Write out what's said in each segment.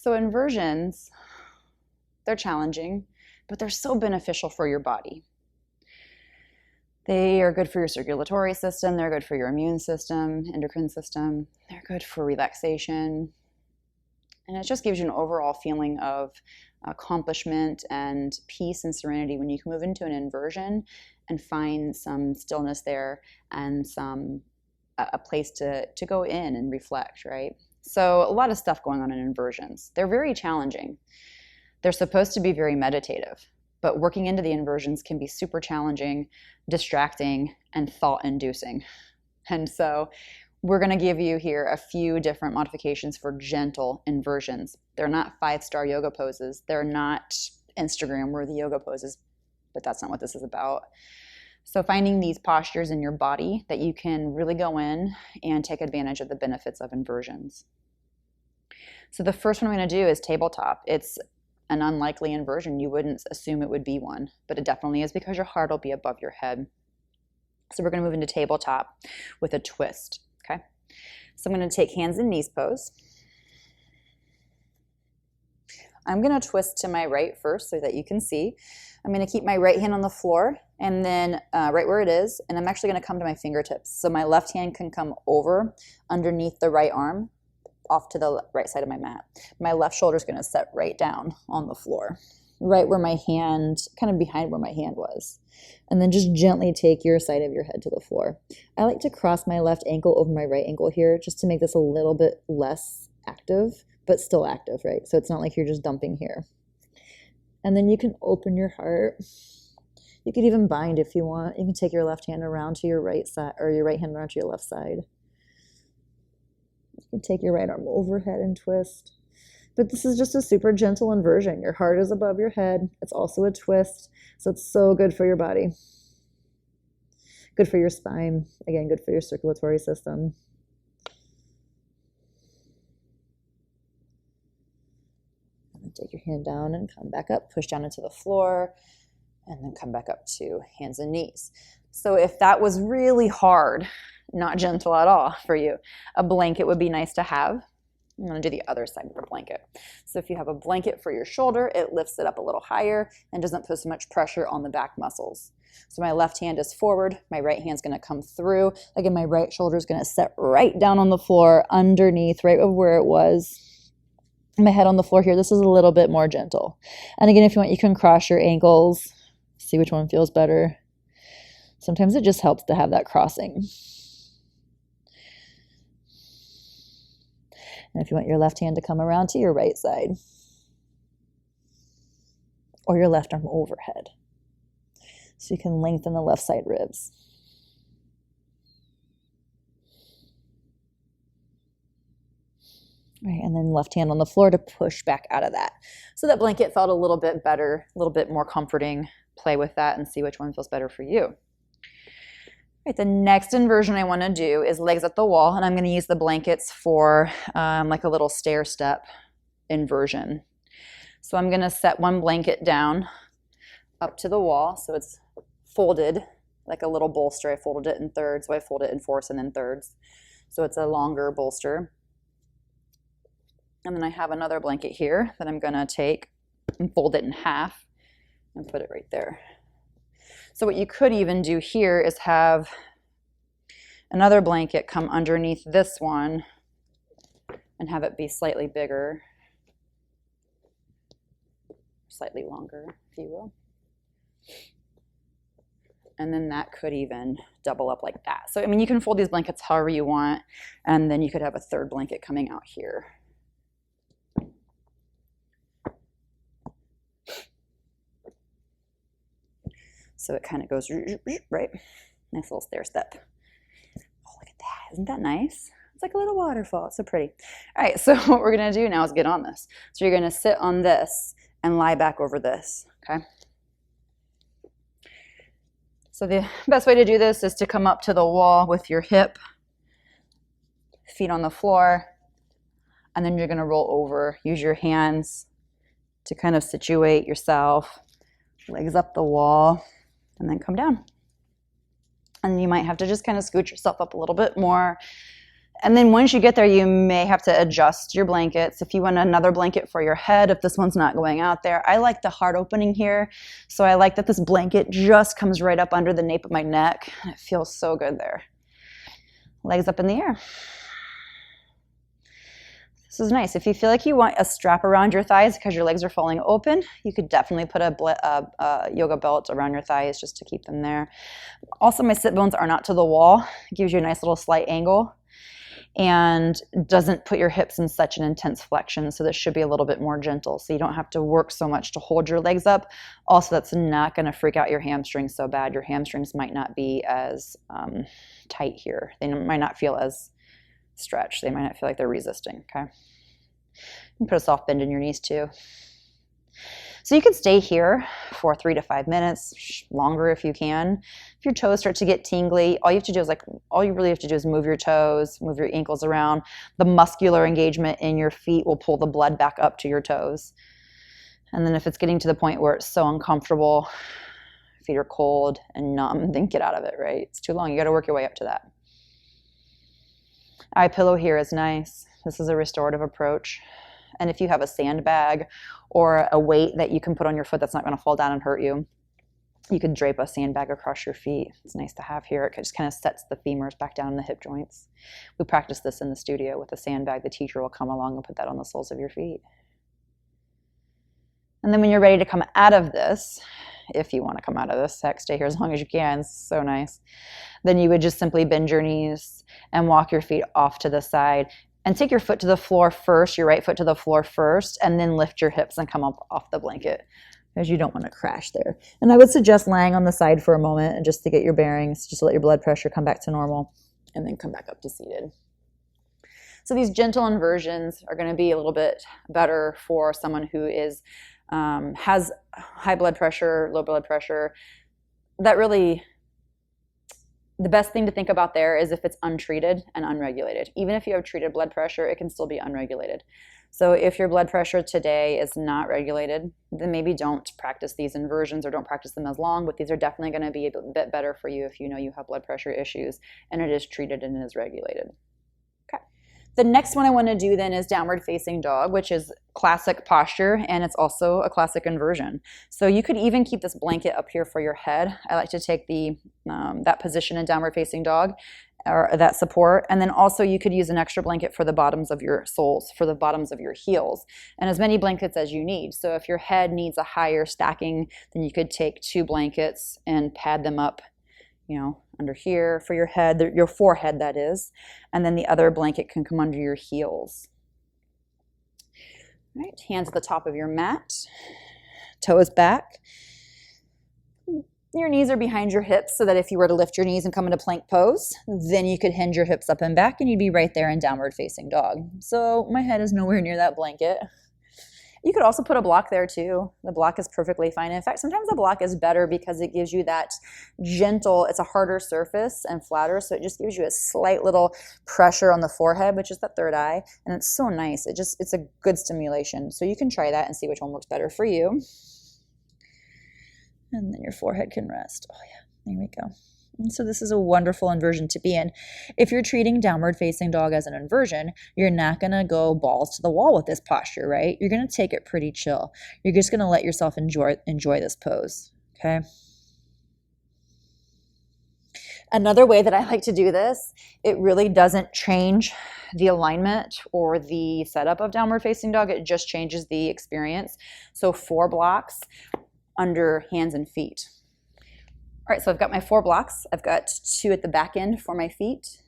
So inversions, they're challenging, but they're so beneficial for your body. They are good for your circulatory system, they're good for your immune system, endocrine system, they're good for relaxation. And it just gives you an overall feeling of accomplishment and peace and serenity when you can move into an inversion and find some stillness there and a place to go in and reflect, right? So a lot of stuff going on in inversions. They're very challenging. They're supposed to be very meditative, but working into the inversions can be super challenging, distracting, and thought-inducing. And so we're going to give you here a few different modifications for gentle inversions. They're not 5-star yoga poses. They're not Instagram-worthy yoga poses, but that's not what this is about. So finding these postures in your body that you can really go in and take advantage of the benefits of inversions. So the first one I'm going to do is tabletop. It's an unlikely inversion. You wouldn't assume it would be one, but it definitely is because your heart will be above your head. So we're going to move into tabletop with a twist, okay? So I'm going to take hands and knees pose. I'm going to twist to my right first so that you can see. I'm going to keep my right hand on the floor and then right where it is, and I'm actually going to come to my fingertips. So my left hand can come over underneath the right arm off to the right side of my mat. My left shoulder is going to set right down on the floor, right where my hand, kind of behind where my hand was. And then just gently take your side of your head to the floor. I like to cross my left ankle over my right ankle here just to make this a little bit less active, but still active, right? So it's not like you're just dumping here. And then you can open your heart. You could even bind if you want. You can take your left hand around to your right side, or your right hand around to your left side. You can take your right arm overhead and twist. But this is just a super gentle inversion. Your heart is above your head. It's also a twist. So it's so good for your body. Good for your spine. Again, good for your circulatory system. Take your hand down and come back up. Push down into the floor. And then come back up to hands and knees. So if that was really hard, not gentle at all for you, a blanket would be nice to have. I'm going to do the other side of the blanket. So if you have a blanket for your shoulder, it lifts it up a little higher and doesn't put so much pressure on the back muscles. So my left hand is forward, my right hand's going to come through. Again, my right shoulder is going to set right down on the floor underneath, right where it was. My head on the floor here. This is a little bit more gentle. And again, if you want, you can cross your ankles. See which one feels better. Sometimes it just helps to have that crossing. And if you want your left hand to come around to your right side, or your left arm overhead, so you can lengthen the left side ribs. Right, and then left hand on the floor to push back out of that. So that blanket felt a little bit better, a little bit more comforting. Play with that and see which one feels better for you. Right, the next inversion I want to do is legs at the wall, and I'm going to use the blankets for like a little stair step inversion. So I'm going to set one blanket down up to the wall, so it's folded like a little bolster. I folded it in thirds, so I fold it in fourths and then thirds. So it's a longer bolster. And then I have another blanket here that I'm going to take and fold it in half and put it right there. So what you could even do here is have another blanket come underneath this one and have it be slightly bigger, slightly longer, if you will. And then that could even double up like that. So, I mean, you can fold these blankets however you want, and then you could have a third blanket coming out here. So it kind of goes right. Nice little stair step. Oh, look at that. Isn't that nice? It's like a little waterfall. It's so pretty. All right, so what we're going to do now is get on this. So you're going to sit on this and lie back over this, okay? So the best way to do this is to come up to the wall with your hip, feet on the floor, and then you're going to roll over. Use your hands to kind of situate yourself, legs up the wall, and then come down. And you might have to just kind of scoot yourself up a little bit more And then once you get there, you may have to adjust your blankets. If you want another blanket for your head, if this one's not going out there. I like the heart opening here. So I like that this blanket just comes right up under the nape of my neck. And it feels so good there. Legs up in the air. This is nice. If you feel like you want a strap around your thighs because your legs are falling open, you could definitely put a yoga belt around your thighs just to keep them there. Also, my sit bones are not to the wall. It gives you a nice little slight angle and doesn't put your hips in such an intense flexion, so this should be a little bit more gentle, so you don't have to work so much to hold your legs up. Also, that's not going to freak out your hamstrings so bad. Your hamstrings might not be as tight here. They might not feel as stretched. They might not feel like they're resisting, okay? You can put a soft bend in your knees too. So you can stay here for 3 to 5 minutes, longer if you can. If your toes start to get tingly, all you really have to do is move your toes, move your ankles around. The muscular engagement in your feet will pull the blood back up to your toes. And then if it's getting to the point where it's so uncomfortable, feet are cold and numb, then get out of it, right? It's too long. You got to work your way up to that. Eye pillow here is nice. This is a restorative approach. And if you have a sandbag or a weight that you can put on your foot that's not going to fall down and hurt you, you could drape a sandbag across your feet. It's nice to have here. It just kind of sets the femurs back down in the hip joints. We practice this in the studio with a sandbag. The teacher will come along and put that on the soles of your feet. And then when you're ready to come out of this, if you want to come out of this, heck, stay here as long as you can. It's so nice. Then you would just simply bend your knees and walk your feet off to the side. And take your foot to the floor first, your right foot to the floor first, and then lift your hips and come up off the blanket because you don't want to crash there. And I would suggest lying on the side for a moment and just to get your bearings, just to let your blood pressure come back to normal, and then come back up to seated. So these gentle inversions are going to be a little bit better for someone who is has high blood pressure, low blood pressure. That really... The best thing to think about there is if it's untreated and unregulated. Even if you have treated blood pressure, it can still be unregulated. So if your blood pressure today is not regulated, then maybe don't practice these inversions or don't practice them as long, but these are definitely going to be a bit better for you if you know you have blood pressure issues and it is treated and is regulated. Okay. The next one I want to do then is downward facing dog, which is classic posture, and it's also a classic inversion. So you could even keep this blanket up here for your head. I like to take that position in downward facing dog, or that support, and then also you could use an extra blanket for the bottoms of your soles, for the bottoms of your heels, and as many blankets as you need. So if your head needs a higher stacking, then you could take 2 blankets and pad them up, under here for your head, your forehead that is, and then the other blanket can come under your heels. All right, hands at the top of your mat, toes back. Your knees are behind your hips so that if you were to lift your knees and come into plank pose, then you could hinge your hips up and back and you'd be right there in downward facing dog. So my head is nowhere near that blanket. You could also put a block there too. The block is perfectly fine. In fact, sometimes the block is better because it gives you that gentle, it's a harder surface and flatter, so it just gives you a slight little pressure on the forehead, which is that third eye, and it's so nice. It's a good stimulation. So you can try that and see which one works better for you. And then your forehead can rest. Oh yeah, there we go. And so this is a wonderful inversion to be in. If you're treating downward facing dog as an inversion, you're not going to go balls to the wall with this posture, right? You're going to take it pretty chill. You're just going to let yourself enjoy this pose, okay? Another way that I like to do this, it really doesn't change the alignment or the setup of downward facing dog. It just changes the experience. So 4 blocks under hands and feet. All right, so I've got my 4 blocks. I've got 2 at the back end for my feet,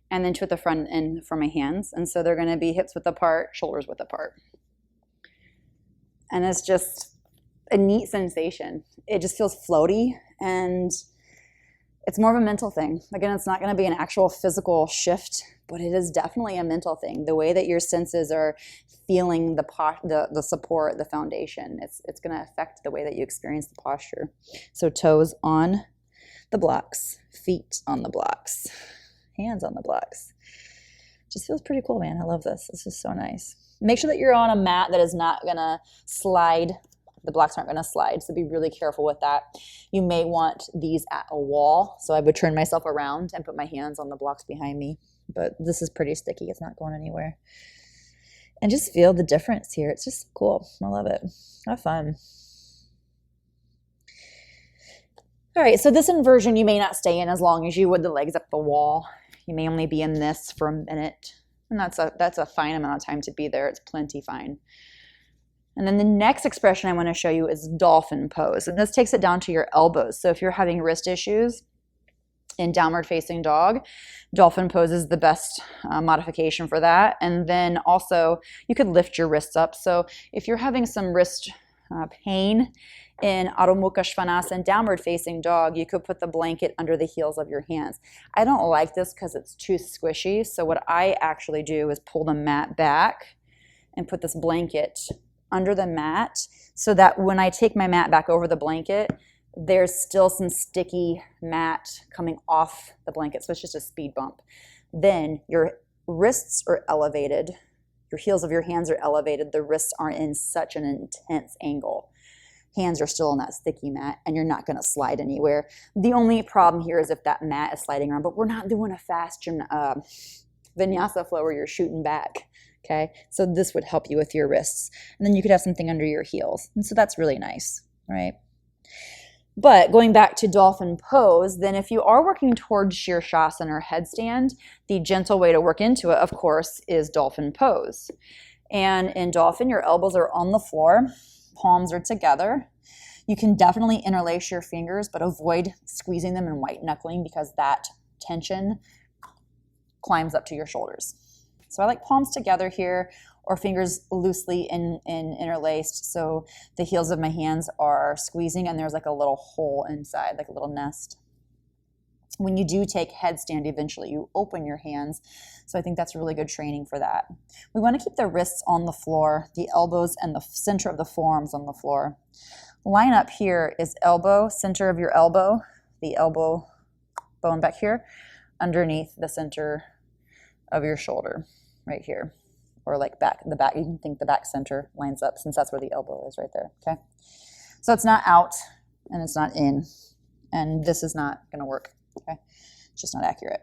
and then 2 at the front end for my hands. And so they're gonna be hips width apart, shoulders width apart. And it's just a neat sensation. It just feels floaty, and it's more of a mental thing. Again, it's not gonna be an actual physical shift, but it is definitely a mental thing. The way that your senses are feeling the support, the foundation, it's going to affect the way that you experience the posture. So toes on the blocks, feet on the blocks, hands on the blocks. Just feels pretty cool, man. I love this. This is so nice. Make sure that you're on a mat that is not going to slide. The blocks aren't going to slide, so be really careful with that. You may want these at a wall, so I would turn myself around and put my hands on the blocks behind me. but this is pretty sticky. It's not going anywhere. And just feel the difference here. It's just cool. I love it. Have fun. All right, so this inversion you may not stay in as long as you would the legs up the wall. You may only be in this for a minute, and that's a fine amount of time to be there. It's plenty fine. And then the next expression I want to show you is dolphin pose, and this takes it down to your elbows. So if you're having wrist issues in downward facing dog, dolphin pose is the best modification for that. And then also you could lift your wrists up. So if you're having some wrist pain in Adho Mukha Svanasana, downward facing dog, you could put the blanket under the heels of your hands. I don't like this because it's too squishy. So what I actually do is pull the mat back and put this blanket under the mat so that when I take my mat back over the blanket, there's still some sticky mat coming off the blanket. So it's just a speed bump. Then your wrists are elevated. Your heels of your hands are elevated. The wrists aren't in such an intense angle. Hands are still on that sticky mat, and you're not going to slide anywhere. The only problem here is if that mat is sliding around, but we're not doing a fast vinyasa flow where you're shooting back. Okay, so this would help you with your wrists. And then you could have something under your heels. And so that's really nice, right? But going back to dolphin pose, then if you are working towards Shirshasana or headstand, the gentle way to work into it, of course, is dolphin pose. And in dolphin, your elbows are on the floor, palms are together. You can definitely interlace your fingers, but avoid squeezing them and white knuckling because that tension climbs up to your shoulders. So I like palms together here, or fingers loosely interlaced, so the heels of my hands are squeezing and there's like a little hole inside, like a little nest. When you do take headstand, eventually you open your hands, so I think that's really good training for that. We want to keep the wrists on the floor, the elbows and the center of the forearms on the floor. Line up here is elbow, center of your elbow, the elbow bone back here, underneath the center of your shoulder, right here. Or like the back, you can think the back center lines up since that's where the elbow is right there, okay? So it's not out and it's not in, and this is not gonna work, okay? It's just not accurate.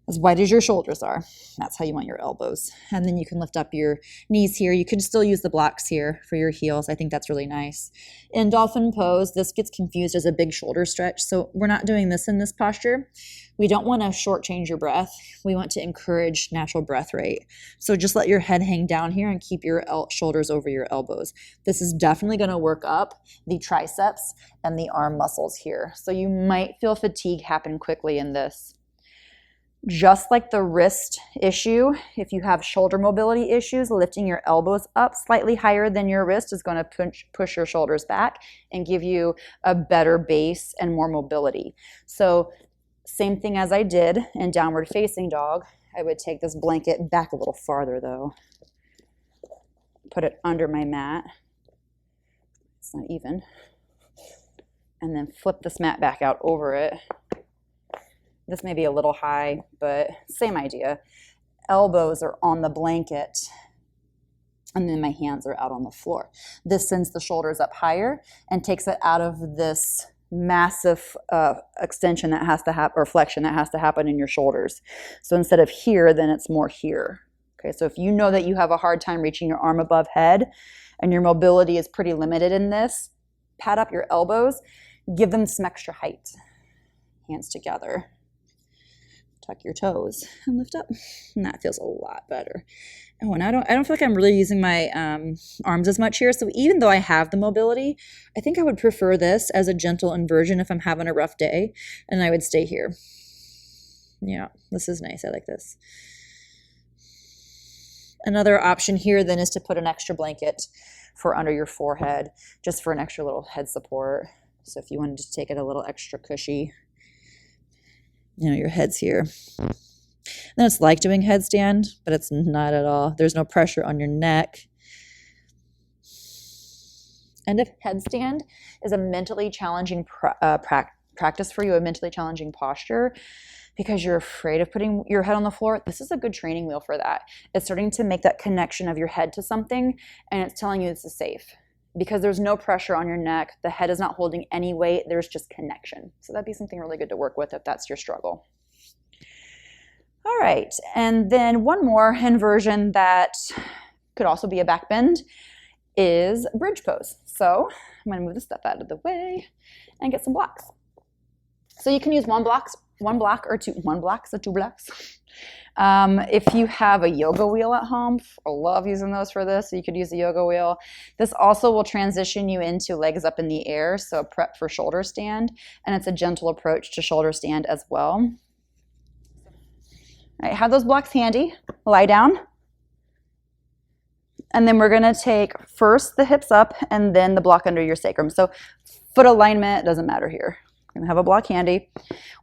As wide as your shoulders are, that's how you want your elbows. And then you can lift up your knees here. You can still use the blocks here for your heels. I think that's really nice. In dolphin pose, this gets confused as a big shoulder stretch. So we're not doing this in this posture. We don't want to shortchange your breath. We want to encourage natural breath rate. So just let your head hang down here and keep your shoulders over your elbows. This is definitely going to work up the triceps and the arm muscles here. So you might feel fatigue happen quickly in this. Just like the wrist issue, if you have shoulder mobility issues, lifting your elbows up slightly higher than your wrist is going to push your shoulders back and give you a better base and more mobility. So same thing as I did in downward facing dog. I would take this blanket back a little farther though. Put it under my mat. It's not even. And then flip this mat back out over it. This may be a little high, but same idea. Elbows are on the blanket, and then my hands are out on the floor. This sends the shoulders up higher and takes it out of this massive extension that has to happen, or flexion that has to happen in your shoulders. So instead of here, then it's more here. Okay, so if you know that you have a hard time reaching your arm above head and your mobility is pretty limited in this, pad up your elbows, give them some extra height. Hands together. Tuck your toes and lift up, and that feels a lot better. Oh, and I don't feel like I'm really using my arms as much here. So even though I have the mobility, I think I would prefer this as a gentle inversion if I'm having a rough day, and I would stay here. Yeah, this is nice. I like this. Another option here then is to put an extra blanket for under your forehead, just for an extra little head support. So if you wanted to take it a little extra cushy, you know, your head's here. Then it's like doing headstand, but it's not at all. There's no pressure on your neck. And if headstand is a mentally challenging practice for you, a mentally challenging posture, because you're afraid of putting your head on the floor, this is a good training wheel for that. It's starting to make that connection of your head to something, and it's telling you this is safe. Because there's no pressure on your neck, the head is not holding any weight, there's just connection. So that'd be something really good to work with if that's your struggle. right, and then one more inversion that could also be a back bend is bridge pose. So I'm going to move this stuff out of the way and get some blocks. So you can use one block or two blocks. If you have a yoga wheel at home, I love using those for this. So you could use a yoga wheel. This also will transition you into legs up in the air, so a prep for shoulder stand, and it's a gentle approach to shoulder stand as well. All right, have those blocks handy. Lie down. And then we're going to take first the hips up and then the block under your sacrum. So foot alignment doesn't matter here. You're going to have a block handy.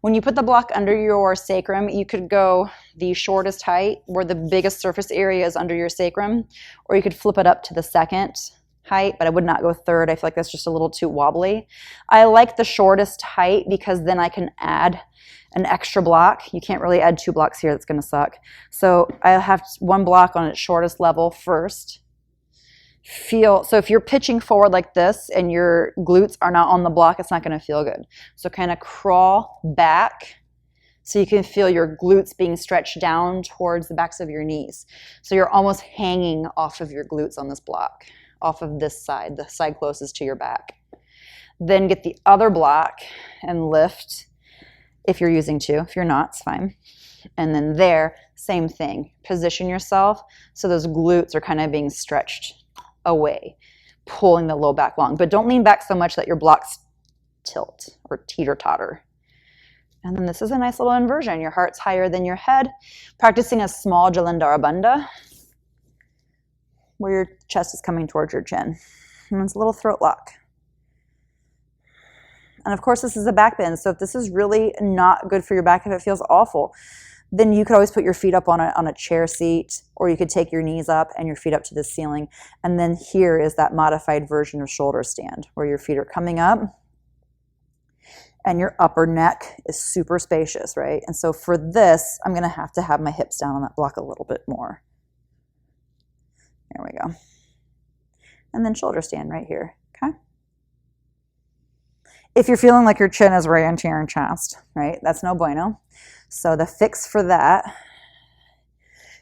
When you put the block under your sacrum, you could go the shortest height where the biggest surface area is under your sacrum, or you could flip it up to the second height, but I would not go third. I feel like that's just a little too wobbly. I like the shortest height because then I can add an extra block. You can't really add two blocks here. That's going to suck. So I have one block on its shortest level first. So if you're pitching forward like this and your glutes are not on the block, it's not going to feel good. So kind of crawl back so you can feel your glutes being stretched down towards the backs of your knees. So you're almost hanging off of your glutes on this block, off of this side, the side closest to your back. Then get the other block and lift if you're using two. If you're not, it's fine. And then there, same thing. Position yourself so those glutes are kind of being stretched away, pulling the low back long. But don't lean back so much that your blocks tilt or teeter-totter. And then this is a nice little inversion. Your heart's higher than your head. Practicing a small Jalandhara Bandha, where your chest is coming towards your chin. And it's a little throat lock. And of course, this is a back bend. So if this is really not good for your back, if it feels awful, then you could always put your feet up on a chair seat, or you could take your knees up and your feet up to the ceiling. And then here is that modified version of shoulder stand, where your feet are coming up and your upper neck is super spacious, right? And so for this, I'm going to have my hips down on that block a little bit more. There we go. And then shoulder stand right here, okay? If you're feeling like your chin is right into your chest, right, that's no bueno. So the fix for that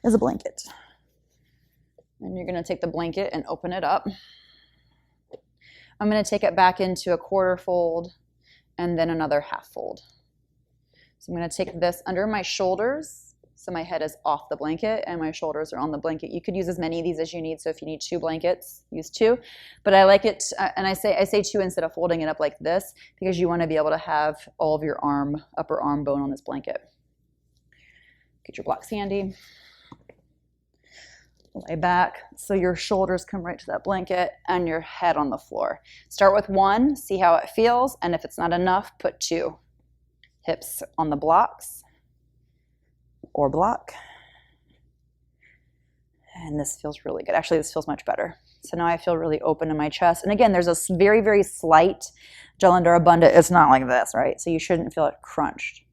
is a blanket. And you're going to take the blanket and open it up. I'm going to take it back into a quarter fold and then another half fold. So I'm going to take this under my shoulders. So my head is off the blanket and my shoulders are on the blanket. You could use as many of these as you need. So if you need two blankets, use two. But I like it, and I say two instead of folding it up like this, because you want to be able to have all of your upper arm bone on this blanket. Get your blocks handy. Lay back so your shoulders come right to that blanket and your head on the floor. Start with one, see how it feels, and if it's not enough, put two. Hips on the blocks or block. And this feels really good. Actually, this feels much better. So now I feel really open in my chest. And again, there's a very, very slight Jalandhara Bandha. It's not like this, right? So you shouldn't feel it crunched.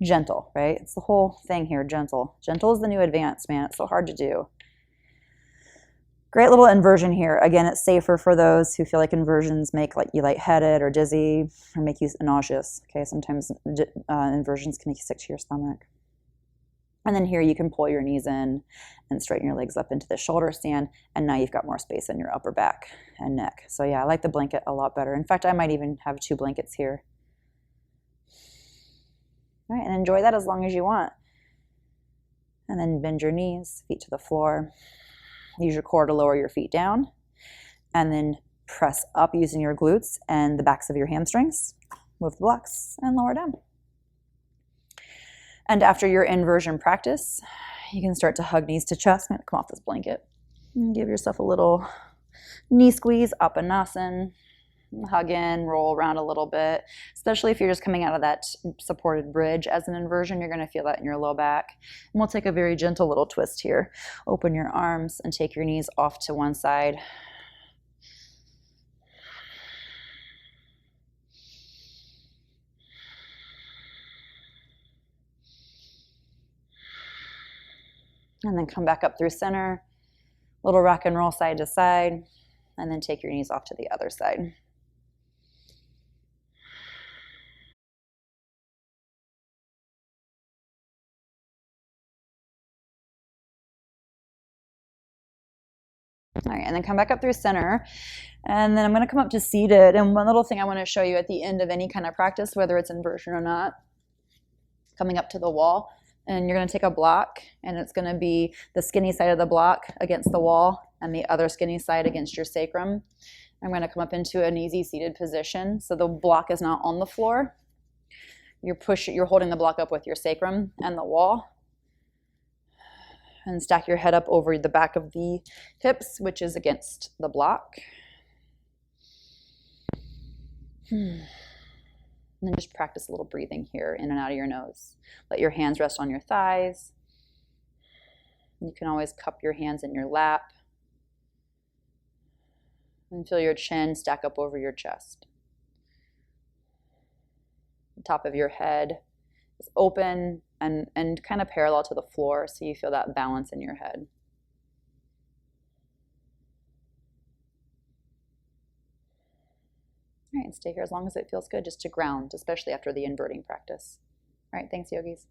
Gentle, right? It's the whole thing here, gentle. Gentle is the new advanced, man. It's so hard to do. Great little inversion here. Again, it's safer for those who feel like inversions make you lightheaded or dizzy or make you nauseous. Okay, sometimes inversions can make you sick to your stomach. And then here you can pull your knees in and straighten your legs up into the shoulder stand, and now you've got more space in your upper back and neck. So yeah, I like the blanket a lot better. In fact, I might even have two blankets here. All right, and enjoy that as long as you want. And then bend your knees, feet to the floor. Use your core to lower your feet down, and then press up using your glutes and the backs of your hamstrings. Move the blocks and lower down. And after your inversion practice, you can start to hug knees to chest. I'm going to come off this blanket and give yourself a little knee squeeze, Apanasan. Hug in, roll around a little bit, especially if you're just coming out of that supported bridge as an inversion. You're going to feel that in your low back. And we'll take a very gentle little twist here. Open your arms and take your knees off to one side. And then come back up through center, little rock and roll side to side, and then take your knees off to the other side. All right, and then come back up through center. And then I'm going to come up to seated. And one little thing I want to show you at the end of any kind of practice, whether it's inversion or not, coming up to the wall. And you're going to take a block, and it's going to be the skinny side of the block against the wall and the other skinny side against your sacrum. I'm going to come up into an easy seated position. So the block is not on the floor. You're holding the block up with your sacrum and the wall. And stack your head up over the back of the hips, which is against the block. And then just practice a little breathing here, in and out of your nose. Let your hands rest on your thighs. You can always cup your hands in your lap. And feel your chin stack up over your chest. The top of your head is open and kind of parallel to the floor, so you feel that balance in your head. All right, stay here as long as it feels good, just to ground, especially after the inverting practice. All right, thanks, yogis.